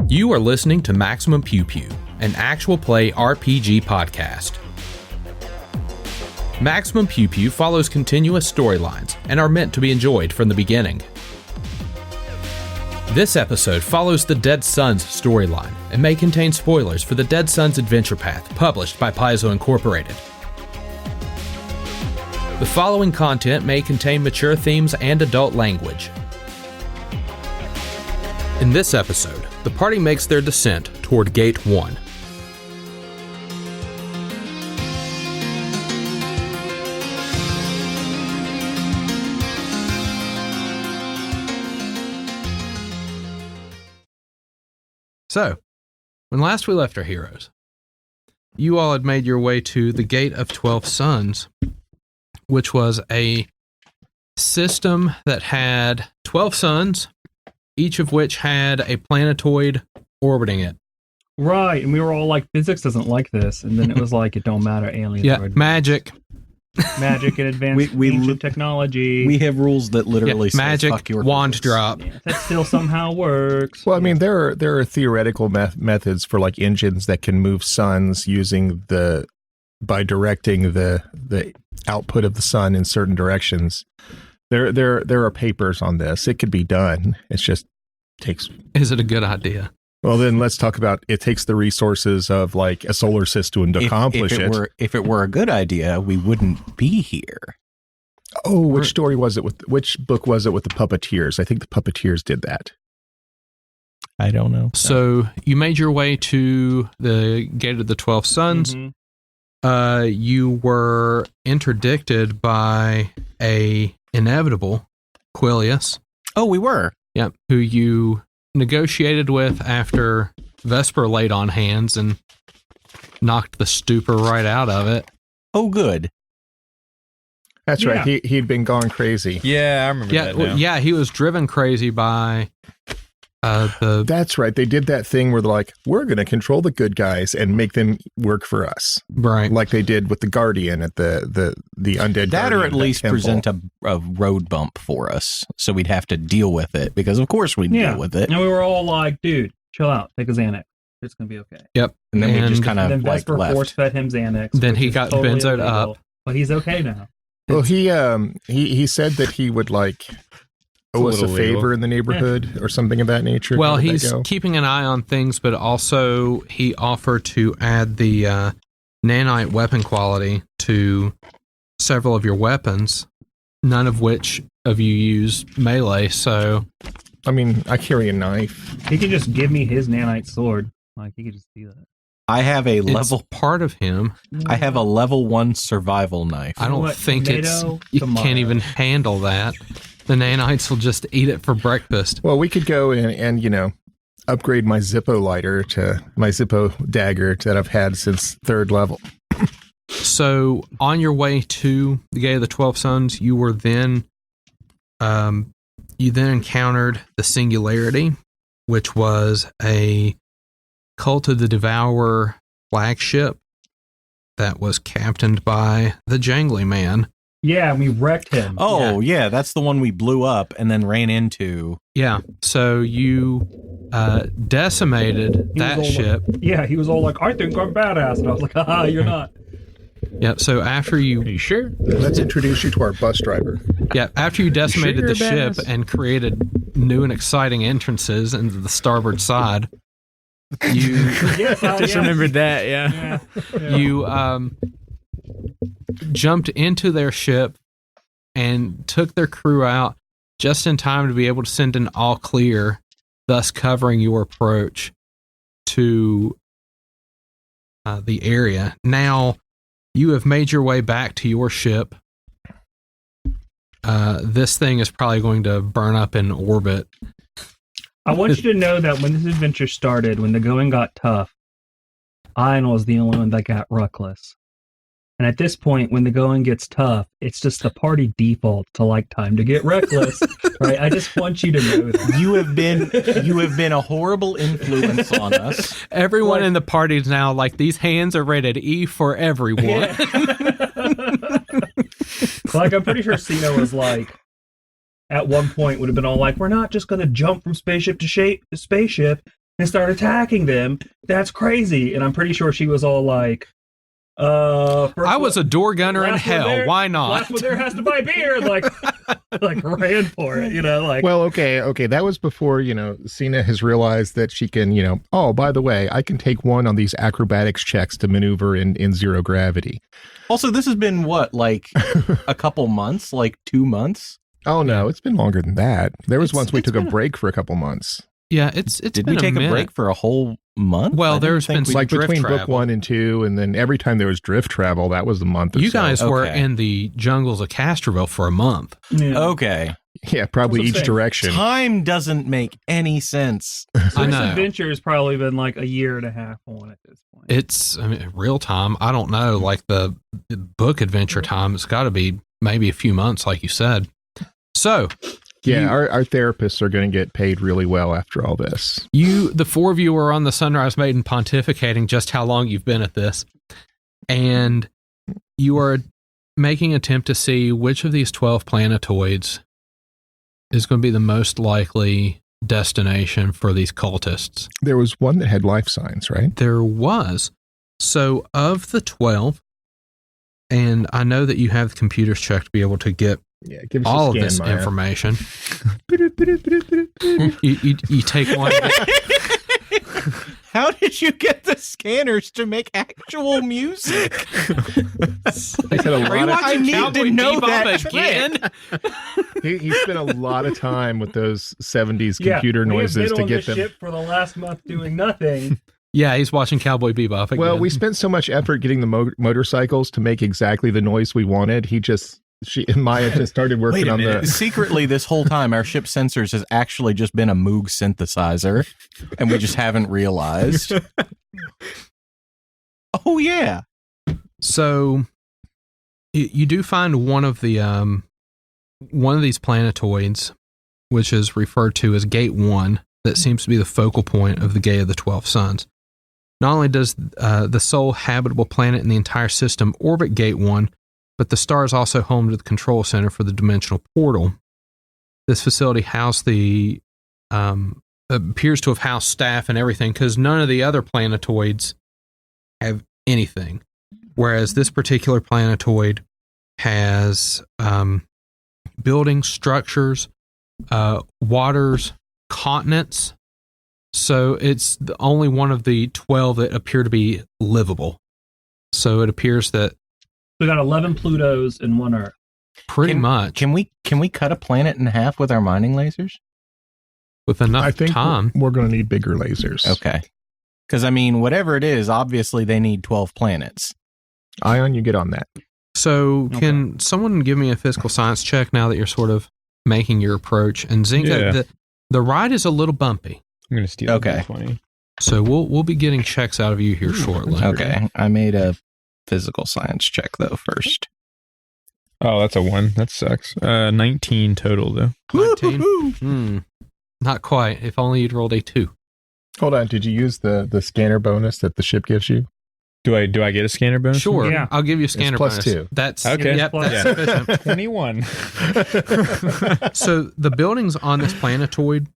You are listening to Maximum Pew Pew, an actual play RPG podcast. Maximum Pew Pew follows continuous storylines and are meant to be enjoyed from the beginning. This episode follows the Dead Sons storyline and may contain spoilers for the Dead Sons Adventure Path published by Paizo Incorporated. The following content may contain mature themes and adult language. In this episode, the party makes their descent toward Gate 1. So, when last we left our heroes, you all had made your way to the Gate of 12 Suns, which was a system that had 12 suns, each of which had a planetoid orbiting it. Right, and we were all like, physics doesn't like this, and then it was like, it don't matter, aliens. Yeah, magic. Magic and advanced ancient technology. We have rules that literally say, magic, fuck your wand physics. drop. Yeah, that still somehow works. Well, I mean, there are theoretical methods for like engines that can move suns using by directing the output of the sun in certain directions. There are papers on this. It could be done. It's just takes. Is it a good idea? Well, then let's talk about it takes the resources of like a solar system to accomplish it. If it were a good idea, we wouldn't be here. Oh, which story was it which book was it with the puppeteers? I think the puppeteers did that. I don't know. So you made your way to the Gate of the 12 Suns. Mm-hmm. You were interdicted by a inevitable Quilius. Oh, we were. Yep. Who you negotiated with after Vesper laid on hands and knocked the stupor right out of it. Oh, good. That's Yeah. right. He'd been gone crazy. Yeah, I remember that now. Yeah, he was driven crazy by That's right. They did that thing where they're like, we're going to control the good guys and make them work for us. right. Like they did with the Guardian at the undead That, Guardian or at least temple. present a road bump for us, so we'd have to deal with it, because of course we'd deal with it. And we were all like, dude, chill out, take a Xanax. It's going to be okay. Yep. And then we just kind And of then Vesper left. force-fed him Xanax. Then which he is got totally benzoed illegal, up. But he's okay now. Well, he said that he would like owe us a little legal. favor in the neighborhood or something of that nature. Well, How did that he's go? keeping an eye on things, but also he offered to add the nanite weapon quality to several of your weapons, none of which of you use melee, so... I mean, I carry a knife. He could just give me his nanite sword. Like, he could just do that. I have a It's level. part of him. I have a level 1 survival knife. I don't what? think Tomato, you tomato. can't even handle that. The nanites will just eat it for breakfast. Well, we could go and upgrade my Zippo lighter to my Zippo dagger that I've had since 3rd level. So, on your way to the Gate of the 12 Suns, you were then, you then encountered the Singularity, which was a Cult of the Devourer flagship that was captained by the Jangly Man. Yeah, and we wrecked him. Oh, yeah, that's the one we blew up and then ran into. Yeah, so you decimated He was that all ship. Yeah, he was all like, I think I'm badass. And I was like, haha, you're not. Yeah, so after you... Are you sure? Let's introduce you to our bus driver. Yeah, after you decimated you're the a ship badass? and created new and exciting entrances into the starboard side, you Yes, Just remembered that, yeah. Yeah. you jumped into their ship and took their crew out just in time to be able to send an all clear, thus covering your approach to the area. Now, you have made your way back to your ship. This thing is probably going to burn up in orbit. I want you to know that when this adventure started, when the going got tough, I was the only one that got reckless. And at this point, when the going gets tough, it's just the party default to like time to get reckless, right? I just want you to know that. You have been a horrible influence on us. Everyone Like- in the party is now like, these hands are rated E for everyone. Like, I'm pretty sure Cyna was like, at one point would have been all like, we're not just going to jump from spaceship to spaceship. and start attacking them. That's crazy. And I'm pretty sure she was all like, I was a door gunner in hell. Why not? Last one there has to buy beer. Like ran for it, like. Well, okay. That was before, Cyna has realized that she can, oh, by the way, I can take one on these acrobatics checks to maneuver in zero gravity. Also, this has been what, like a couple months, like 2 months? Oh, no, it's been longer than that. There was once we took a break for a couple months. Yeah, it's Did been we take a break for a whole month? Well, there's been some like drift between travel. book 1 and 2, and then every time there was drift travel, that was a month or You so. guys were Okay. in the jungles of Casterville for a month. Yeah. Okay. Yeah, probably That's what I'm each saying. direction. Time doesn't make any sense. So I this know. adventure has probably been like a year and a half on at this point. It's real time. I don't know. Like the book adventure time, it's got to be maybe a few months, like you said. So, Yeah, our therapists are going to get paid really well after all this. the four of you are on the Sunrise Maiden pontificating just how long you've been at this, and you are making an attempt to see which of these 12 planetoids is going to be the most likely destination for these cultists. There was one that had life signs, right? There was. So of the 12, and I know that you have the computers checked to be able to get Yeah, give us all a of scan, this Maia. information. you take one. How did you get the scanners to make actual music? He's had a Are you lot of, I watching need Cowboy to know Bebop that again? he spent a lot of time with those 70s Yeah, computer we have noises been to on get this them. ship for the last month doing nothing. Yeah, he's watching Cowboy Bebop again. Well, we spent so much effort getting the motorcycles to make exactly the noise we wanted. Maia just started working Wait a on minute. the. Secretly, this whole time, our ship sensors has actually just been a Moog synthesizer, and we just haven't realized. Oh, yeah. So you do find one of these planetoids, which is referred to as Gate 1, that seems to be the focal point of the Gate of the 12 Suns. Not only does the sole habitable planet in the entire system orbit Gate 1, but the star is also home to the control center for the dimensional portal. This facility appears to have housed staff and everything, because none of the other planetoids have anything. Whereas this particular planetoid has buildings, structures, waters, continents. So it's the only one of the 12 that appear to be livable. So it appears that We got 11 Plutos and 1 Earth. pretty much Can we cut a planet in half with our mining lasers? with enough I think time. we're going to need bigger lasers. Okay. Because, I mean, whatever it is, obviously they need 12 planets. Ion, you get on that. So can someone give me a physical science check now that you're sort of making your approach? And Zenka, Yeah. the ride is a little bumpy. I'm going to steal Okay. 20. So we'll be getting checks out of you here shortly. Okay. I made a physical science check, though, first. Oh, that's a 1. That sucks. 19 total, though. 19? Not quite. If only you'd rolled a 2. Hold on. Did you use the scanner bonus that the ship gives you? Do I get a scanner bonus? Sure. Yeah. I'll give you a scanner plus bonus. 2. That's Okay. Yep, Plus- that's sufficient. 21. So the buildings on this planetoid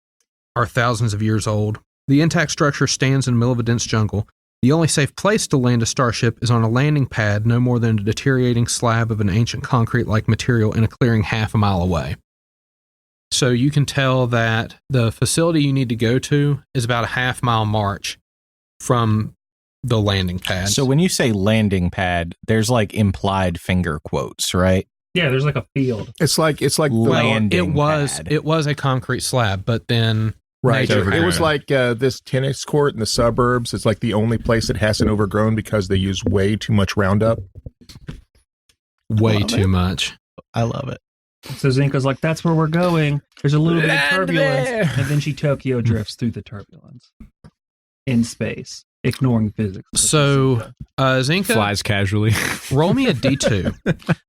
are thousands of years old. The intact structure stands in the middle of a dense jungle. The only safe place to land a starship is on a landing pad no more than a deteriorating slab of an ancient concrete-like material in a clearing half a mile away. So you can tell that the facility you need to go to is about a half-mile march from the landing pad. So when you say landing pad, there's like implied finger quotes, right? Yeah, there's like a field. It's like the Landing pad. it was a concrete slab, but then right. nature It was had like this tennis court in the suburbs. It's like the only place that hasn't overgrown because they use way too much Roundup. way Love too it. much. I love it. So Zenka's like, that's where we're going. There's a little bit of Land turbulence. there. And then she Tokyo drifts through the turbulence in space, ignoring physics. So, Zenka, Flies casually. roll me a D2.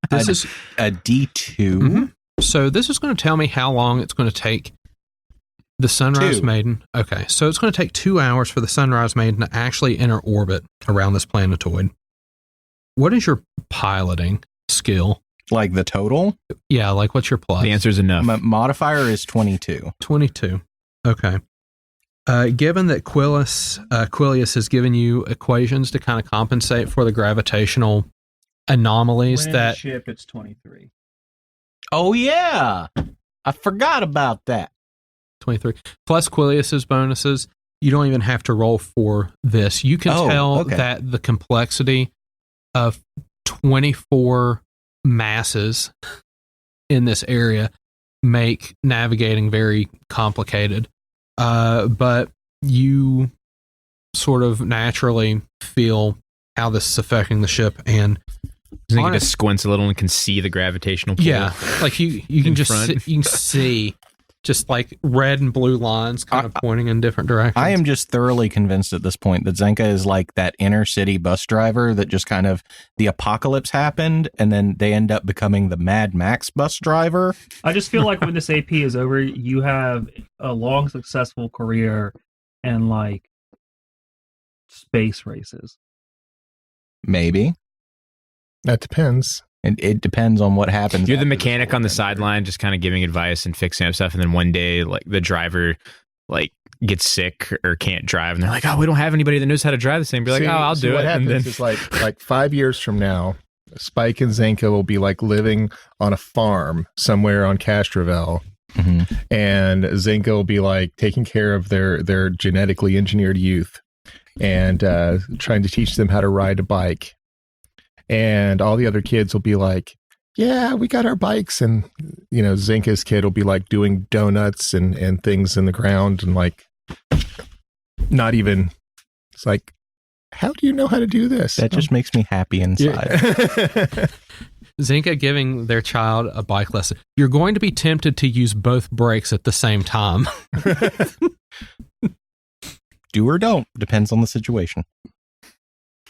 This is A D2. Mhm. So this is going to tell me how long it's going to take the Sunrise 2. Maiden. Okay, so it's going to take 2 hours for the Sunrise Maiden to actually enter orbit around this planetoid. What is your piloting skill? Like the total? Yeah, like what's your plus? The answer's enough. Modifier is 22. 22. Okay. Given that Quilius has given you equations to kind of compensate for the gravitational anomalies When that ship, it's 23. Oh, yeah. I forgot about that. 23 plus Quilius's bonuses, you don't even have to roll for this. You can tell that the complexity of 24 masses in this area make navigating very complicated. But you sort of naturally feel how this is affecting the ship, and I think it just squints a little and can see the gravitational pull. yeah, like you can just you can see just like red and blue lines kind of pointing in different directions. I am just thoroughly convinced at this point that Zenka is like that inner city bus driver that just kind of the apocalypse happened and then they end up becoming the Mad Max bus driver. I just feel like when this AP is over, you have a long, successful career in like space races. Maybe. That depends. It depends on what happens. You're the mechanic on the sideline, just kind of giving advice and fixing up stuff. And then one day, like the driver, like gets sick or can't drive, and they're like, "Oh, we don't have anybody that knows how to drive this thing." Be like, "Oh, I'll do it." What happens and then is like 5 years from now, Spike and Zenka will be like living on a farm somewhere on Castrovel, and Zenka will be like taking care of their genetically engineered youth and trying to teach them how to ride a bike. And all the other kids will be like, yeah, we got our bikes. And, you know, Zenka's kid will be like doing donuts and things in the ground and like not even, it's like, how do you know how to do this? That just makes me happy inside. Yeah. Zenka giving their child a bike lesson. You're going to be tempted to use both brakes at the same time. Do or don't. Depends on the situation.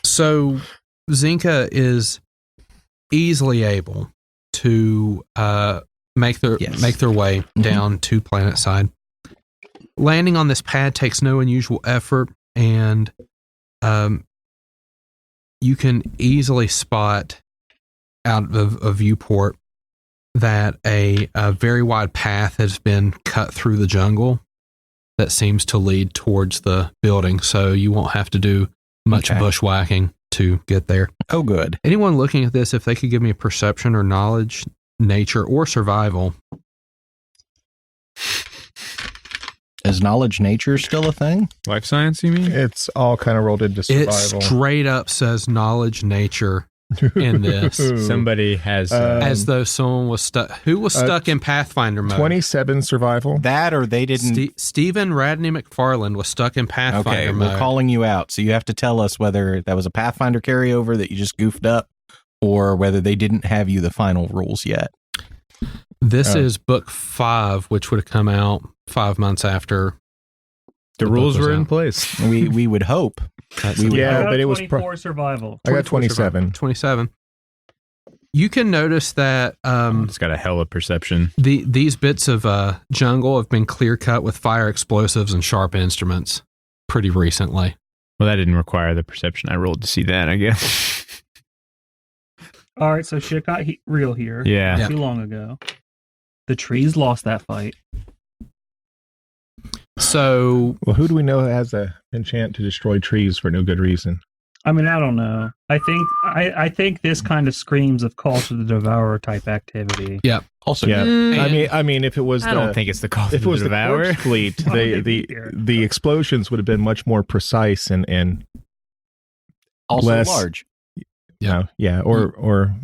So Zenka is easily able to make their way down to planet side. Landing on this pad takes no unusual effort, and you can easily spot out of a viewport that a very wide path has been cut through the jungle that seems to lead towards the building, so you won't have to do much bushwhacking to get there. Oh, good. Anyone looking at this, if they could give me a perception or knowledge, nature, or survival. Is knowledge nature still a thing? life science, you mean? It's all kind of rolled into survival. It straight up says knowledge nature in this. Somebody has As though someone was stuck. Who was stuck in Pathfinder mode? 27 survival. That or they didn't. Stephen Radney McFarland was stuck in Pathfinder mode. We're calling you out. So you have to tell us whether that was a Pathfinder carryover that you just goofed up or whether they didn't have you the final rules yet. This is book 5, which would have come out 5 months after the rules were in place. We would hope. Yeah, but it was 24 survival. I got 27. 27. You can notice that It's got a hell of perception. these bits of jungle have been clear cut with fire explosives and sharp instruments pretty recently. Well, that didn't require the perception I rolled to see that, I guess. All right, so shit got real here. Yeah. Not too long ago. The trees lost that fight. So, Well, who do we know has a enchant to destroy trees for no good reason? I mean, I don't know. I think this kind of screams of Call to the Devourer type activity. Also, Yeah, And- I mean, if it was I don't think it's the call if it to was the the Devourer. corpse fleet, the explosions would have been much more precise and also less large. or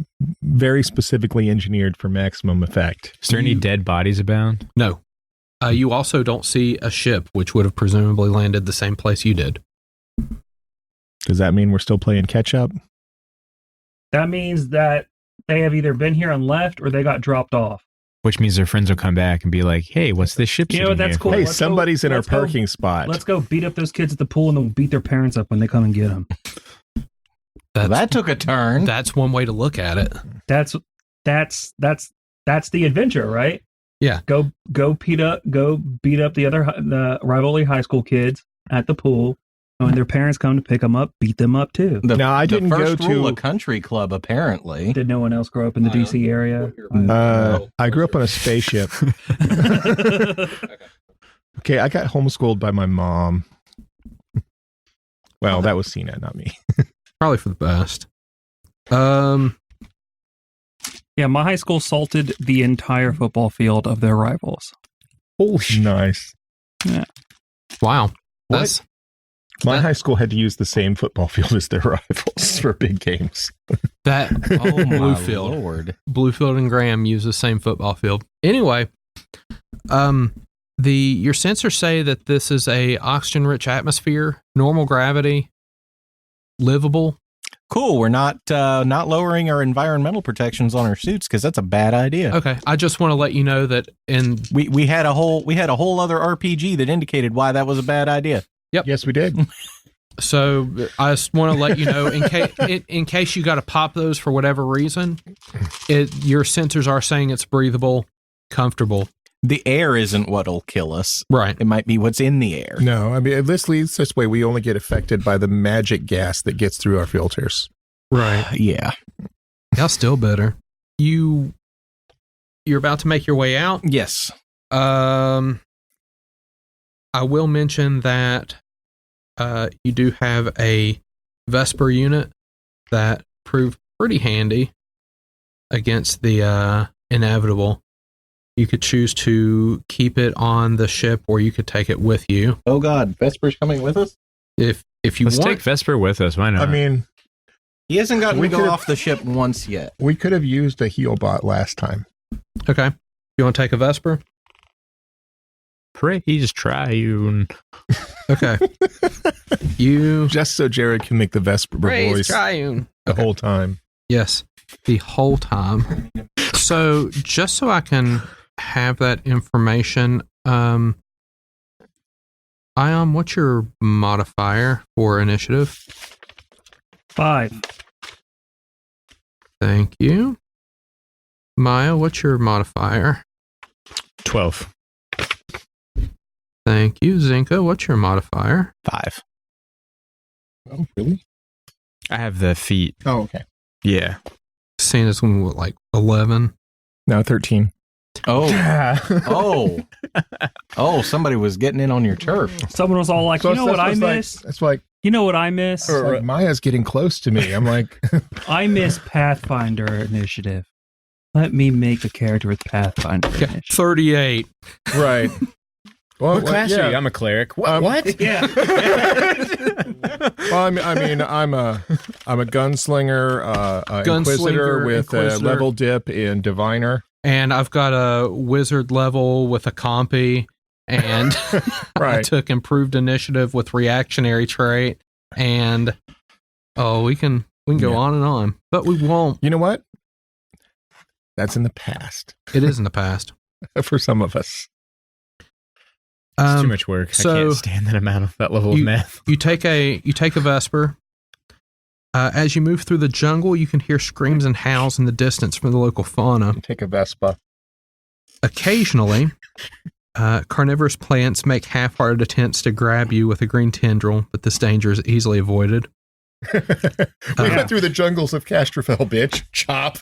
very specifically engineered for maximum effect. Is there any dead bodies abound? no. You also don't see a ship, which would have presumably landed the same place you did. Does that mean we're still playing catch up? That means that they have either been here and left or they got dropped off. Which means their friends will come back and be like, hey, what's this ship You know, sitting that's here cool. for?" Hey, let's somebody's in our let's go- parking spot. Let's go beat up those kids at the pool and then we'll beat their parents up when they come and get them. That took a turn. That's one way to look at it. That's the adventure, right? Yeah. Go beat up the rivalry high school kids at the pool. And when their parents come to pick them up, beat them up too. Now, I didn't the first go rule to- of country club, apparently. Did no one else grow up in the DC area? I grew up on a spaceship. Okay, I got homeschooled by my mom. Well, that was Cyna, not me. Probably for the best. Yeah, my high school salted the entire football field of their rivals. Holy nice. Wow. What? That's My high school had to use the same football field as their rivals for big games. that. Oh my Bluefield. lord! Bluefield and Graham use the same football field. Anyway, your sensors say that this is a oxygen-rich atmosphere, normal gravity, livable. Cool. We're not lowering our environmental protections on our suits because that's a bad idea. Okay, I just want to let you know that We had a whole other RPG that indicated why that was a bad idea. Yes, we did. so I just want to let you know in case you got to pop those for whatever reason, your sensors are saying it's breathable, comfortable. The air isn't what'll kill us. Right. It might be what's in the air. No, I mean, at least this way we only get affected by the magic gas that gets through our filters. Right. Yeah. That's still better. You're about to make your way out. Yes. I will mention that you do have a Vesper unit that proved pretty handy against the inevitable. You could choose to keep it on the ship, or you could take it with you Oh God, Vesper's coming with us. if you Let's want. take Vesper with us. Why not? I mean, He hasn't gotten We to go could've- off the ship once yet. we could have used a heal bot last time. Okay, you want to take a Vesper? praise Triune. Okay, you Just so Jared can make the Vesper voice Triune. the whole time. Yes, the whole time. So just so I can have that information, Ion, what's your modifier for initiative? 5. Thank you. Maia, what's your modifier? 12. Thank you. Zenka, what's your modifier? 5. Oh, really? I have the feet. Oh, okay. Yeah. Santa's one with like 11. No, 13. Oh. Oh, somebody was getting in on your turf. Someone was all like, you know what I miss? It's like, You know what I miss? it's like Maya's getting close to me. I'm like, I miss Pathfinder Initiative. Let me make a character with Pathfinder Initiative. 38. right. Well, What class are you? I'm a cleric. What? Yeah. Well, I mean, I'm a gunslinger, inquisitor with a Inquisitor. level dip in diviner. And I've got a wizard level with a compy. And I Right. took improved initiative with reactionary trait. And we can go Yeah. on and on. But we won't. You know what? That's in the past It is in the past. for some of us. It's too much work. I so can't stand that level of math. You take a Vesper. As you move through the jungle, you can hear screams and howls in the distance from the local fauna. Take a Vespa. Occasionally, carnivorous plants make half-hearted attempts to grab you with a green tendril, but this danger is easily avoided. We went through the jungles of Castrofel, bitch. Chop.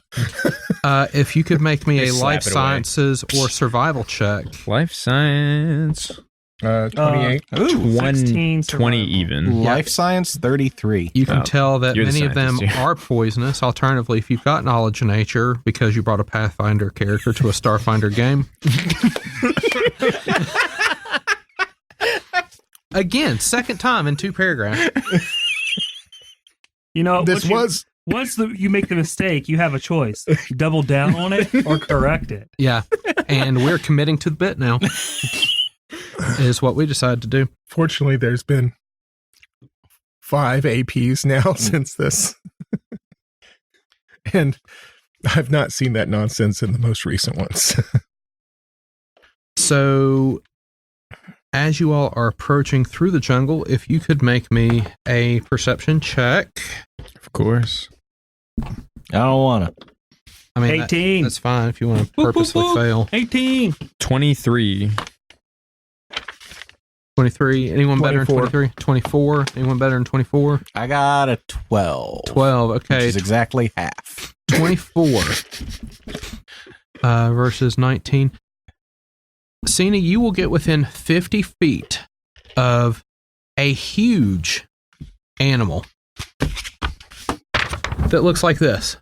If you could make me a Just life slap it away. sciences or survival check. Life science. 28. Ooh. 16 20 survival. even. Life science 33. You can Oh, tell that you're the many of them scientist, yeah. are poisonous. Alternatively, if you've got knowledge of nature because you brought a Pathfinder character to a Starfinder game. Again, second time in 2 paragraphs. You know, This was once you make the mistake, you have a choice: double down on it or correct it. Yeah. And we're committing to the bit now. Is what we decided to do. fortunately there's been 5 APs now since this. And I've not seen that nonsense in the most recent ones. So, as you all are approaching through the jungle, if you could make me a perception check. Of course. I don't want to. I mean, 18. that's fine if you want to purposely boop. fail. 18. 23. 23. Anyone better than 24. 23? 24. Anyone better than 24? I got a 12. 12. Which Okay. is exactly half. 24 versus 19. Cyna, you will get within 50 feet of a huge animal that looks like this.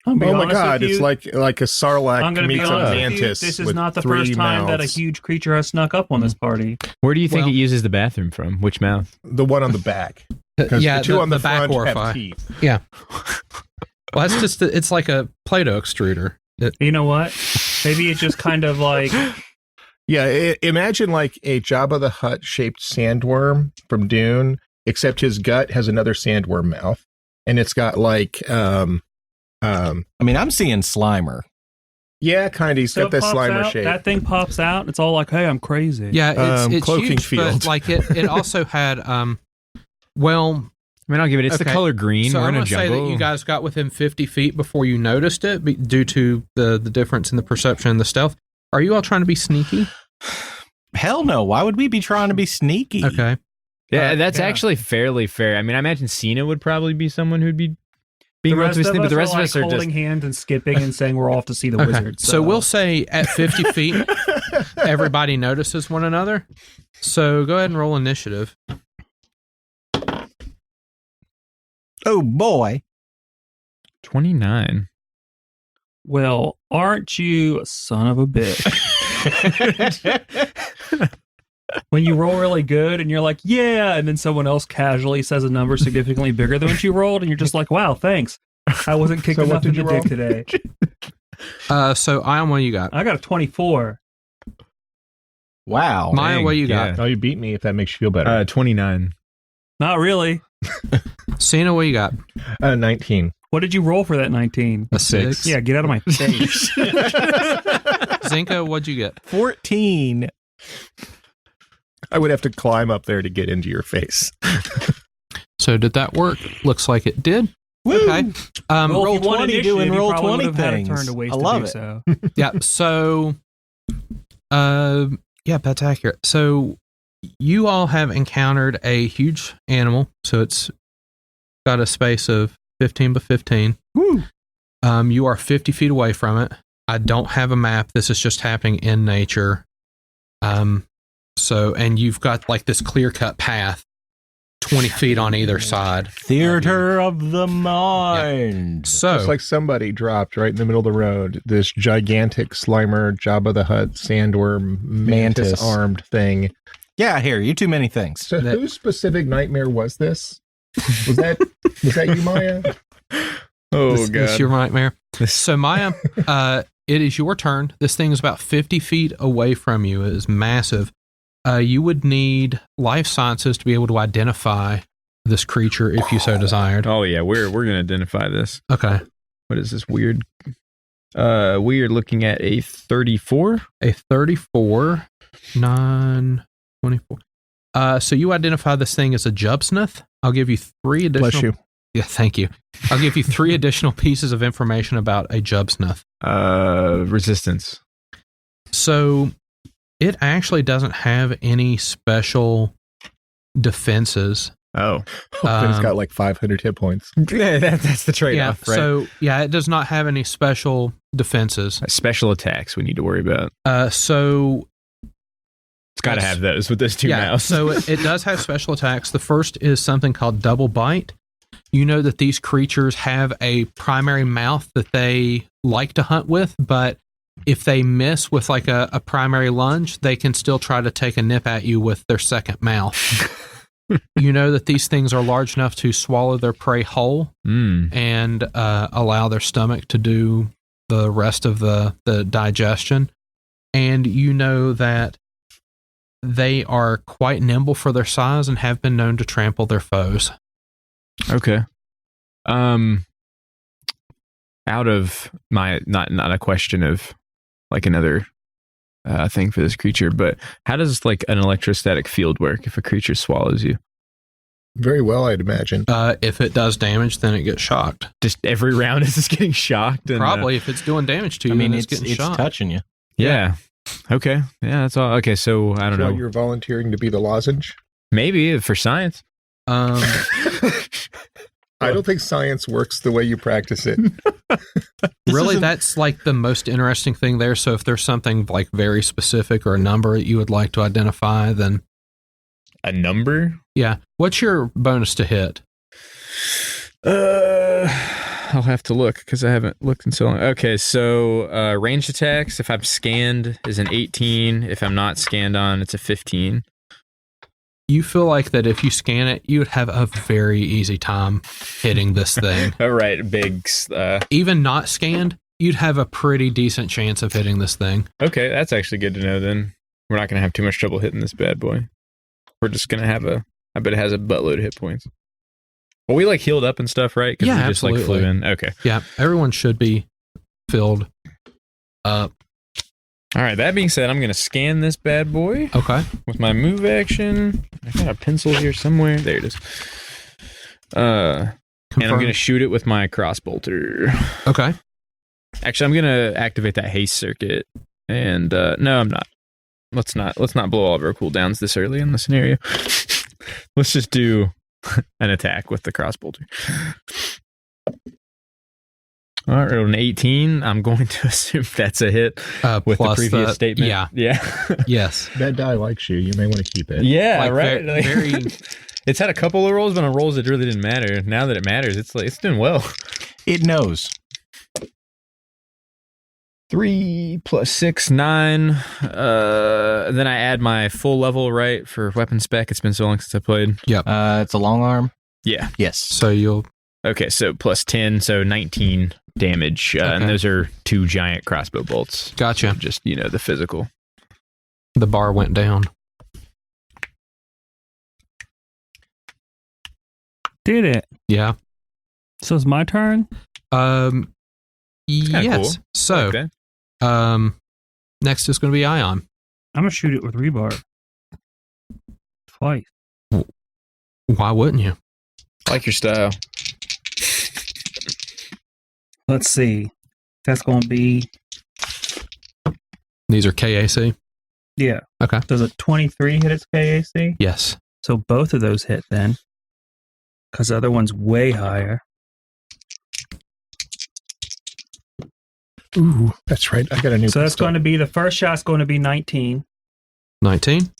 I'll be Oh my honest god, with it's you, like a sarlacc I'm going to be meets a honest with you, mantis. this is with not the 3 first time that a mouths. huge creature has snuck up on this party. Where do you think Well- it uses the bathroom from? Which mouth? The one on the back. Because Yeah, the two on the back front have orifice. teeth. Yeah. Well, that's just, it's like a Play-Doh extruder. You know what? Maybe it's just kind of like... Yeah, imagine like a Jabba the Hutt shaped sandworm from Dune, except his gut has another sandworm mouth, and it's got like, I mean, I'm seeing Slimer. yeah, kind of. He's So got that it pops Slimer out, shape. that thing pops out. It's all like, hey, I'm crazy. Yeah, it's Cloaking huge, field. but like it also had, well, I mean, I'll give it. It's the Okay. color green. so We're I'm in a going to say jungle. that you guys got within 50 feet before you noticed it due to the difference in the perception and the stealth. Are you all trying to be sneaky? Hell no. Why would we be trying to be sneaky? Okay. Yeah, that's yeah. actually fairly fair. I mean, I imagine Cyna would probably be someone who'd be The being rest relatively of sneaky, but the rest of like us are holding just. hands and skipping and saying we're off to see the Okay. wizard. So we'll say at 50 feet, everybody notices one another. So go ahead and roll initiative. Oh boy. 29. Well, aren't you a son of a bitch? When you roll really good and you're like, yeah, and then someone else casually says a number significantly bigger than what you rolled, and you're just like, wow, thanks. I wasn't kicked So what enough in did the you dick roll? today. So Ion, what you got? I got a 24. Wow. Maya, what you got? Oh, you beat me if that makes you feel better. 29. Not really. Cena, what you got? 19. What did you roll for that 19? A 6. Yeah, get out of my face. Zenka, what'd you get? 14. I would have to climb up there to get into your face. So did that work? Looks like it did. Woo. Okay. Well, roll if you won 20 initiative, doing you roll probably 20 would have had a things. turn to waste I love to do it. so. Yeah. So, yeah, that's accurate. So you all have encountered a huge animal. So it's got a space of 15 by 15. Woo. You are 50 feet away from it. I don't have a map. This is just happening in nature. So, and you've got like this clear cut path, 20 feet on either side. Theater of the mind. So, It's like somebody dropped right in the middle of the road this gigantic Slimer, Jabba the Hutt, sandworm, Mantis. mantis-armed thing. Yeah, here, you too many things. So That- whose specific nightmare was this? Was that you, Maya? this your nightmare. So Maya, it is your turn. This thing is about 50 feet away from you. It is massive. You would need life sciences to be able to identify this creature if you so desired. Oh yeah, we're gonna identify this. Okay. What is this weird? We are looking at a 34. A 34, 9, 24. So you identify this thing as a Jubsmith. I'll give you 3 additional. Bless you. Yeah, thank you. I'll give you 3 additional pieces of information about a Jubsmith. Resistance. So it actually doesn't have any special defenses. Oh, But it's got like 500 hit points. yeah, that's the Yeah, trade-off, right? so yeah, it does not have any special defenses. Special attacks we need to worry about. So It's got to Yes. have those with those two yeah, mouths. so it does have special attacks. The first is something called double bite. You know that these creatures have a primary mouth that they like to hunt with, but if they miss with like a primary lunge, they can still try to take a nip at you with their second mouth. You know that these things are large enough to swallow their prey whole and allow their stomach to do the rest of the digestion. And you know that they are quite nimble for their size and have been known to trample their foes. Okay. Out of my not a question of like another thing for this creature, but how does like an electrostatic field work if a creature swallows you? Very well, I'd imagine. If it does damage, then it gets shocked. Just every round is just getting shocked. And, Probably if it's doing damage to you, I mean, then it's getting shocked. touching you. yeah. Okay. Yeah, that's all. Okay, so I don't So know. you're volunteering to be the lozenge? Maybe for science. Um, I don't think science works the way you practice it. Really, that's like the most interesting thing there. So if there's something like very specific or a number that you would like to identify, then A number? yeah. What's your bonus to hit? I'll have to look because I haven't looked in so long. Okay, so ranged attacks, if I'm scanned, is an 18. If I'm not scanned on, it's a 15. You feel like that if you scan it, you would have a very easy time hitting this thing. All right, big. Even not scanned, you'd have a pretty decent chance of hitting this thing. Okay, that's actually good to know then. We're not going to have too much trouble hitting this bad boy. We're just going to have I bet it has a buttload of hit points. Well, we like healed up and stuff, right? Yeah, we just like flew absolutely. in. Okay. Yeah, everyone should be filled up. All right, that being said, I'm going to scan this bad boy Okay. with my move action. I got a pencil here somewhere. There it is. And I'm going to shoot it with my crossbolter. Okay. Actually, I'm going to activate that haste circuit. And no, I'm not. Let's not blow all of our cooldowns this early in the scenario. Let's just do an attack with the crossbolter. All right, an 18. I'm going to assume that's a hit with the plus previous statement. Yeah. Yeah. Yes. That die likes you. You may want to keep it. Yeah, Like, right. very It's had a couple of rolls, but on rolls it really didn't matter. Now that it matters, it's doing well. It knows. 3 plus 6, 9. Then I add my full level, right, for weapon spec. It's been so long since I played. It's a long arm. Yeah. Yes. So you'll Okay, so plus 10, so 19 damage. And Okay. those are 2 giant crossbow bolts. gotcha. Just, the physical. The bar went down. Did it? Yeah. So it's my turn? kinda Yes. cool. So Okay. next is going to be Ion. I'm going to shoot it with rebar. Twice. Why wouldn't you? I like your style. Let's see. That's going to be, These are KAC. yeah. Okay. Does a 23 hit its KAC? Yes. So both of those hit then. Because the other one's way higher. Ooh, that's right. I got a new. So that's pistol. going to be, the first shot's going to be 19. 19.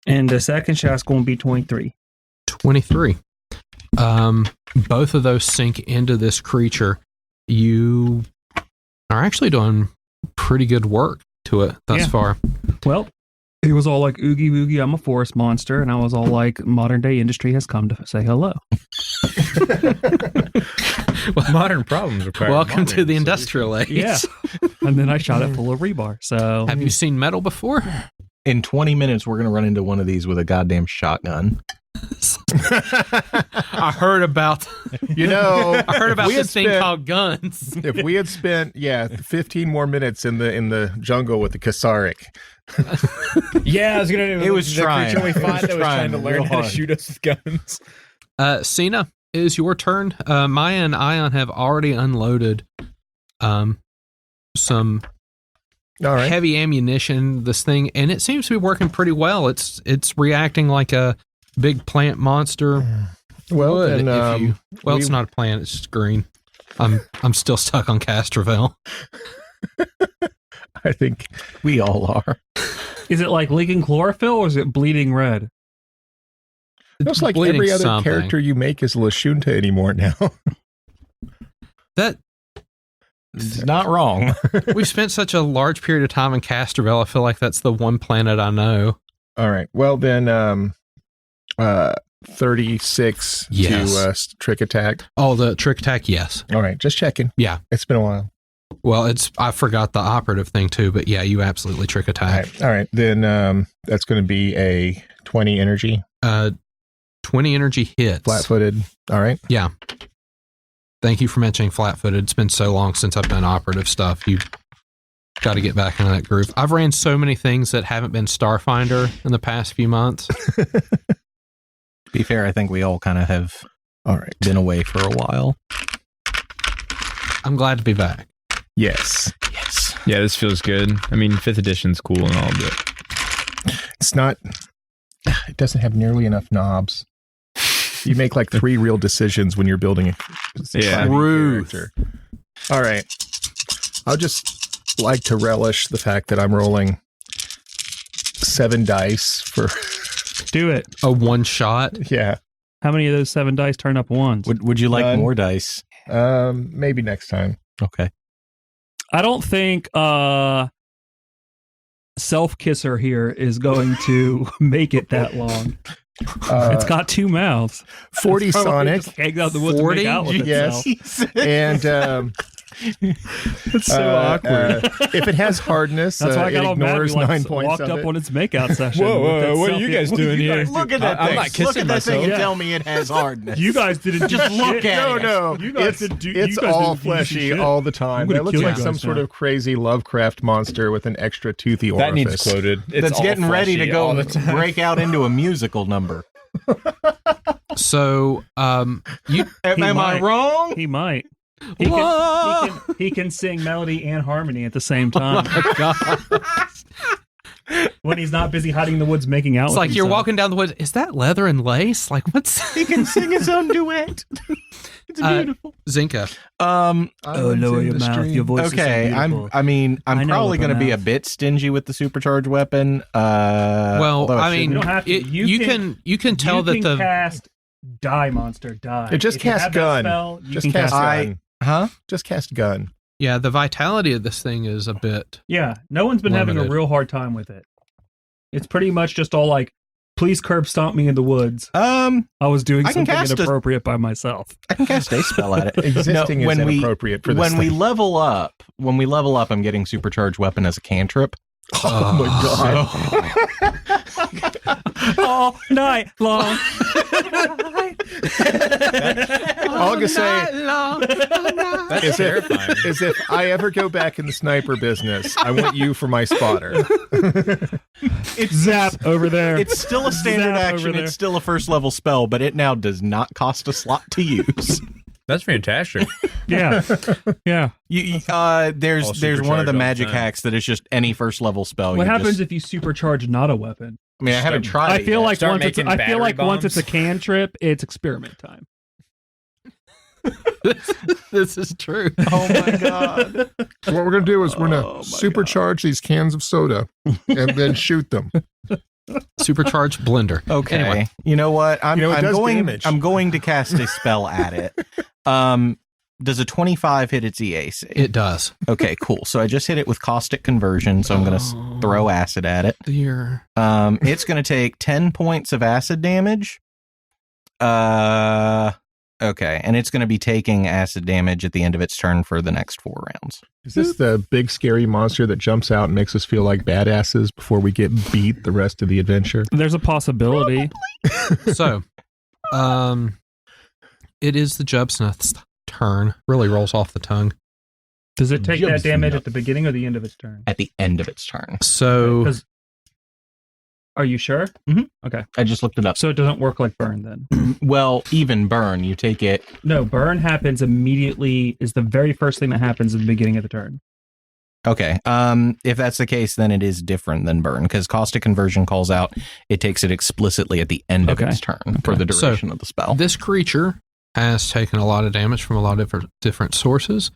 And the second shot's going to be 23. 23. Both of those sink into this creature. You are actually doing pretty good work to it thus Yeah. far. Well, he was all like, oogie boogie, I'm a forest monster. And I was all like, modern day industry has come to say hello. Modern problems require Welcome to modern the industrial age. Yeah. And then I shot it full of rebar. So Have you seen metal before? In 20 minutes, we're going to run into one of these with a goddamn shotgun. I heard about I heard about we had this thing spent- called guns. If we had spent 15 more minutes in the jungle with the Kasaric. Yeah, I was gonna. It was the trying. creature we It was fought that was trying to trying learn real how to hard. shoot us with guns. Cyna, it is your turn. Maia and Ion have already unloaded some All right. heavy ammunition, this thing, and it seems to be working pretty well. It's reacting like a big plant monster. Well, would then, if you, it's not a plant, it's just green. I'm still stuck on Castrovel. I think We all are. is it like leaking chlorophyll or is it bleeding red? it's like bleeding every other something. character you make is Lashunta anymore now. That It's not wrong. we've spent such a large period of time in Castrovel. I feel like that's the one planet I know. All right. Well, then 36 Yes. to trick attack. Oh, the trick attack, yes. All right. Just checking. Yeah. It's been a while. Well, I forgot the operative thing too, but yeah, you absolutely trick All attack. right. All right. Then that's going to be a 20 energy, 20 energy hits. flat-footed. All right. Yeah. Thank you for mentioning flat-footed. It's been so long since I've done operative stuff. You got to get back into that groove. I've ran so many things that haven't been Starfinder in the past few months. To be fair, I think we all kind of have All right. been away for a while. I'm glad to be back. Yes. Yes. Yeah, this feels good. I mean, 5th edition's cool and all, but It's not. It doesn't have nearly enough knobs. You make like 3 real decisions when you're building a Yeah. character. All right. I'll just like to relish the fact that I'm rolling 7 dice for Do it. A one shot. yeah. How many of those 7 dice turn up ones? Would you like None. more dice? Maybe next time. Okay. I don't think Self-Kisser here is going to make it that long. It's got 2 mouths. 40 It's probably Sonic. just hangs out in the woods and 40? make out with Yes. itself. And It's so awkward. if it has hardness, That's why I it got all mad. We ignores 9 points walked of up it. on its makeout session. Whoa, with that what are you selfie. guys What do doing you here? guys do? Look at that I'm thing. not Look kissing at that thing myself. and tell me it has hardness. You guys didn't Just do look shit. at it. No, You guys didn't do. it's you guys all didn't do fleshy shit. all the time. I'm gonna It looks kill like you some guys sort now. of crazy Lovecraft monster with an extra toothy orifice. That needs quoted. It's That's all getting ready to fleshy all go the time. break out into a musical number. So, Am He I might. wrong? He might. Whoa! He can sing melody and harmony at the same time when he's not busy hiding in the woods making out. It's with like you're himself. walking down the woods. Is that leather and lace? Like, what's He can sing his own duet. It's beautiful. Zinka? Oh, lower your mouth. Your voice Okay, is so beautiful. I'm I know probably about going to be that. a bit stingy with the supercharged weapon. Well, although I shouldn't. mean, You don't have to. you can tell you that can the cast die monster die. It just If you cast have that gun. spell, you Just can cast I- gun. huh? Just cast gun. yeah, the vitality of this thing is a bit. Yeah, no one's been having a Limited. real hard time with it. It's pretty much just all like, please curb stomp me in the woods. I was doing I can something cast a- inappropriate by myself. I can cast a spell at it. Existing No, is when we- inappropriate for this When we thing. level up, I'm getting supercharged weapon as a cantrip. Oh my god. All night long. All I can say That's is terrifying. if I ever go back in the sniper business, I want you for my spotter. It's Zap over there. It's still a standard Zap over action. there. It's still a first level spell, but it now does not cost a slot to use. That's fantastic. Yeah. Yeah. There's All one of the supercharged magic all the time. hacks that is just any first level spell. What you happens just- if you supercharge not a weapon? I mean, I haven't tried. I it feel yet. like Start once it's making I feel battery like once it's a bombs. cantrip, it's experiment time. This is true. Oh my god! So what we're gonna do is we're Oh gonna my supercharge these cans of soda and then shoot them. Supercharged blender. Okay, Anyway. you know what? I'm You know, it does damage. I'm going to cast a spell at it. Does a 25 hit its EAC? It does. Okay, cool. So I just hit it with caustic conversion, so I'm going to throw acid at it. Dear. It's going to take 10 points of acid damage. Okay, and it's going to be taking acid damage at the end of its turn for the next 4 rounds. Is this the big scary monster that jumps out and makes us feel like badasses before we get beat the rest of the adventure? There's a possibility. So, it is the Jubsnuth's turn. Really rolls off the tongue. Does it take that Jumps damage up. at the beginning or the end of its turn? At the end of its turn. So, 'Cause- are you sure? I just looked it up. So it doesn't work like burn then. Well, even burn, you take it. No, burn happens immediately. Is the very first thing that happens at the beginning of the turn. Okay. If that's the case, then it is different than burn because caustic conversion calls out. It takes it explicitly at the end of Okay. its turn for the So, duration of the spell. this creature has taken a lot of damage from a lot of different sources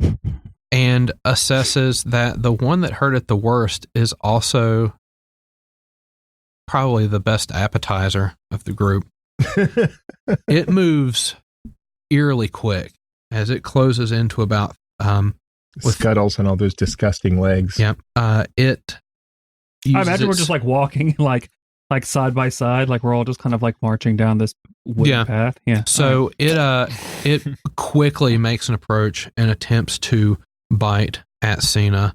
and assesses that the one that hurt it the worst is also probably the best appetizer of the group. It moves eerily quick as it closes into about with- Scuttles and all those disgusting legs. it I uses imagine we're its- just like walking like side by side, like we're all just kind of like marching down this wooden Yeah. path. Yeah. So it quickly makes an approach and attempts to bite at Cyna.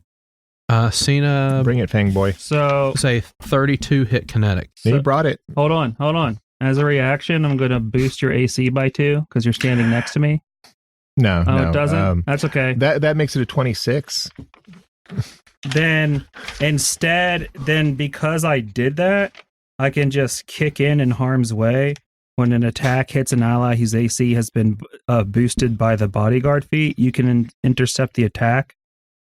Cyna, Bring it, Fang Boy. So say 32 hit kinetic. He brought it. hold on. As a reaction, I'm going to boost your AC by 2 because you're standing next to me. No, Oh, no. it doesn't? That's okay. That makes it a 26. Then because I did that, I can just kick in harm's way. When an attack hits an ally whose AC has been boosted by the bodyguard feat, you can intercept the attack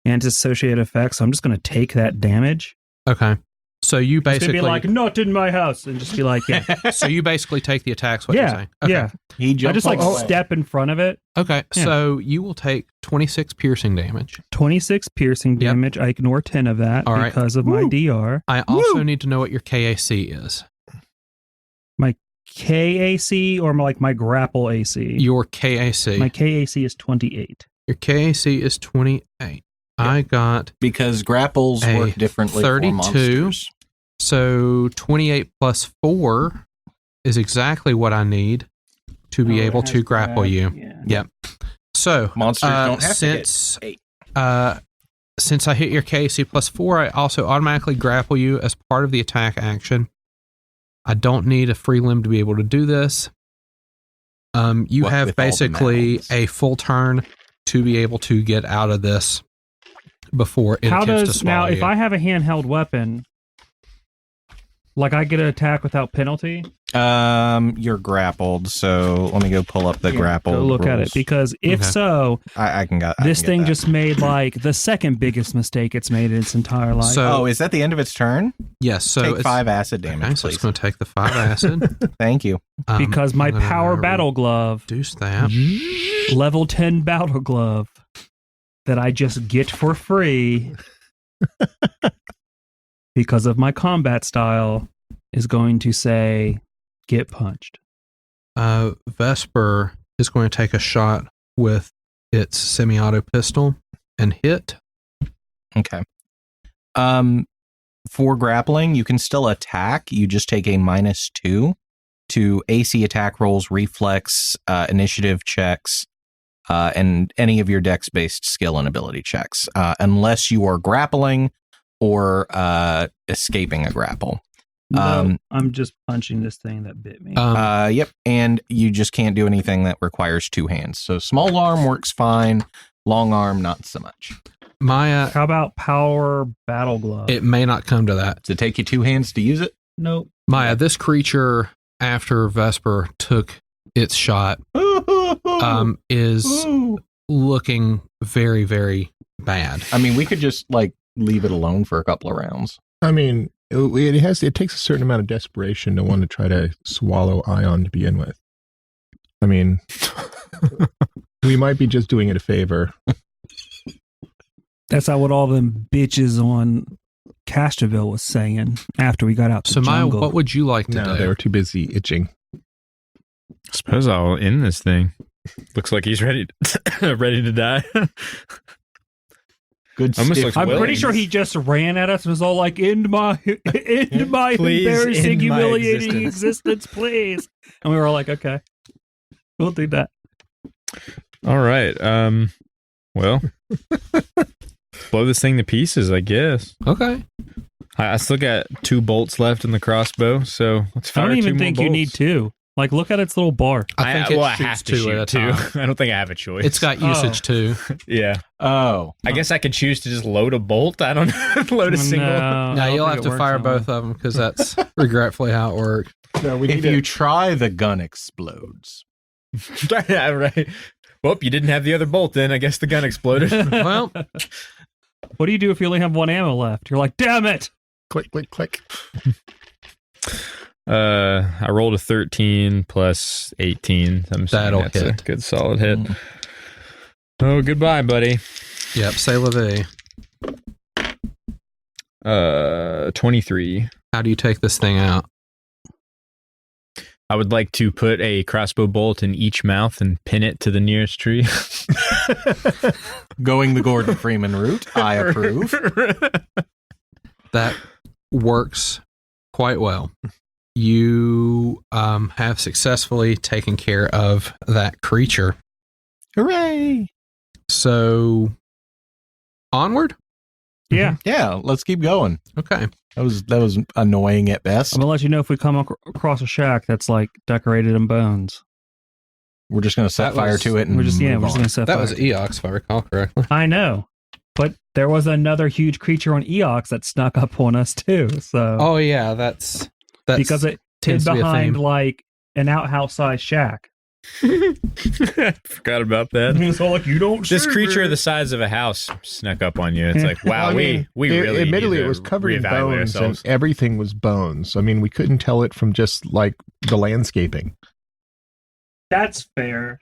and its associated effects. So I'm just going to take that damage. Okay. So you It's gonna basically be like, not in my house, and just be like, yeah, so you basically take the attacks. What you're yeah, saying? Okay. yeah. He I jumps just like away. step in front of it. Okay. Yeah. So you will take 26 piercing damage. 26 piercing Yep. damage. I ignore 10 of that All right. because of my DR. I also need to know what your KAC is. My KAC or my grapple AC. Your KAC. My KAC is 28. Your KAC is 28. I got Because grapples A work differently 32. for monsters. so 28 plus 4 is exactly what I need to be able to grapple you. Yeah. Yep. So Monsters don't have since to get 8. since I hit your KAC plus 4, I also automatically grapple you as part of the attack action. I don't need a free limb to be able to do this. You What have with all the basically mouths? a full turn to be able to get out of this before it How attempts to does swallow now you. if I have a handheld weapon, like I get an attack without penalty? You're grappled, so let me go pull up the grapple. Go look at it rules. because if Okay. so, I can get this thing that. just made like the second biggest mistake it's made in its entire life. So- Oh, is that the end of its turn? yes, so Take it's 5 acid damage, okay, so it's please. going to take the 5 acid. Thank you. because my I'm gonna power battle glove, reduce that. level 10 battle glove that I just get for free because of my combat style is going to say get punched. Vesper is going to take a shot with its semi-auto pistol and hit. Okay. For grappling, you can still attack. You just take a -2 to AC attack rolls, reflex, initiative checks, and any of your dex-based skill and ability checks, unless you are grappling or escaping a grapple. No, I'm just punching this thing that bit me. Yep, and you just can't do anything that requires 2 hands. So small arm works fine, long arm not so much. Maia, How about power battle glove? it may not come to that. Does it take you 2 hands to use it? Nope. Maya, this creature, after Vesper took its shot, is looking very, very bad. I mean, we could just leave it alone for a couple of rounds. I mean, it takes a certain amount of desperation to want to try to swallow Ion to begin with. I mean, we might be just doing it a favor. That's not what all them bitches on Castroville was saying after we got out the So, Maya, jungle. what would you like to No, do? they were too busy itching. I suppose I'll end this thing. Looks like he's ready ready to die. Good Almost stiff like I'm Williams. pretty sure he just ran at us and was all like, end my Please, embarrassing, end my humiliating existence, please. And we were all like, okay, we'll do that. All right. Well, blow this thing to pieces, I guess. Okay. I still got 2 bolts left in the crossbow, so let's fire I don't even 2 more think you need bolts. 2. Like, look at its little bar. I think it I shoots have to 2 shoot at a 2. time. I don't think I have a choice. It's got usage too. yeah. Oh. I guess I could choose to just load a bolt. I don't know. Load a single. No, Now you'll have to fire both of them because that's regretfully how it works. No, we If you try, the gun explodes. Yeah, right. Well, you didn't have the other bolt then. I guess the gun exploded. Well, What do you do if you only have 1 ammo left? You're like, damn it! click, click, click. I rolled a 13 plus 18. I'm assuming That'll that's hit. a good solid hit. Oh, goodbye, buddy. yep, say la vie. 23. How do you take this thing out? I would like to put a crossbow bolt in each mouth and pin it to the nearest tree. Going the Gordon Freeman route, I approve. That works quite well. You have successfully taken care of that creature. Hooray! So, onward? Yeah. Yeah, let's keep going. Okay. That was annoying at best. I'm gonna let you know if we come across a shack that's like decorated in bones. We're just going to set That fire was- to it and We're just move we're just on. gonna set That fire. was Eox, if I recall correctly. I know, but there was another huge creature on Eox that snuck up on us too. So Oh, yeah, that's because it hid tends to be a behind theme. like an outhouse sized shack. Forgot about that. It's all like, you don't. This say creature it. the size of a house snuck up on you. It's like, wow, Well, I mean, we really admittedly need it to was covered in reevaluate bones ourselves. and everything was bones. I mean, we couldn't tell it from just like the landscaping. That's fair.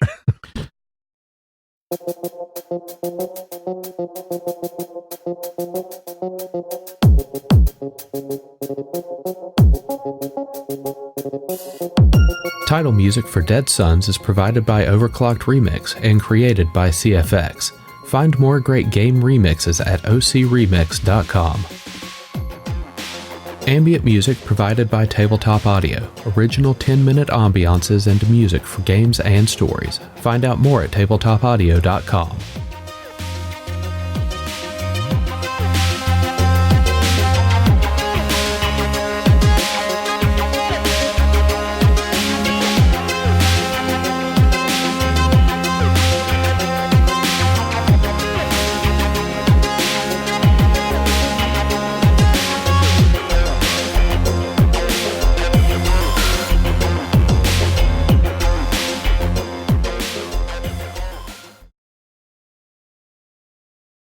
Title music for Dead Suns is provided by Overclocked Remix and created by CFX. Find more great game remixes at ocremix.com. Ambient music provided by Tabletop Audio. Original 10-minute ambiances and music for games and stories. Find out more at tabletopaudio.com.